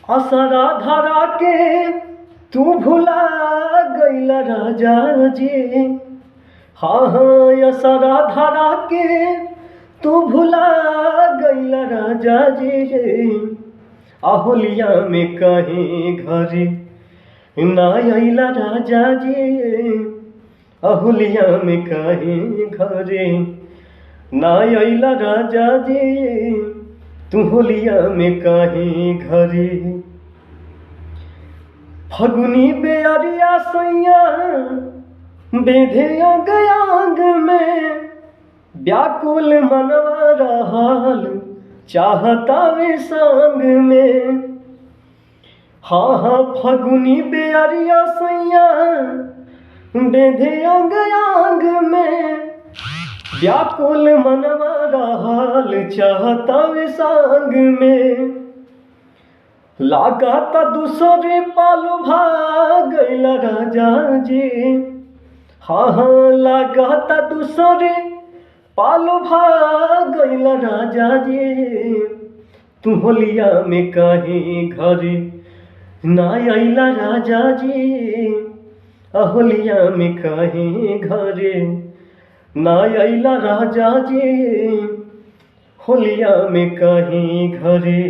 असरा धरा के तू भुला गइल राजा जी। हाँ हाँ असरा धरा के तू भुला गइल राजा जी। अहोलिया में कहीं घरे ना अइला राजा जी। अहोलिया में कहीं घरे ना अइला राजा जी। तू होलिया में कहीं घरे फगुनी बेअरिया सैया बेधे अंग अंग में व्याकुल मनवा रहल चाहता वे संग में। हाँ हाँ फगुनी बेअरिया सैया बेधे अंग अंग में व्याकुल मनवा रहल चाहता वे संग में। लागता दूसरे पालो भाग गइल राजा जी। हाँ हाँ लागता दूसरे पालो भाग गइल राजा जी। तू होलिया में कहीं घरे ना अइला राजा जी। अहोलिया में कहीं घरे ना अइला राजा जी। होलिया में कहीं घरे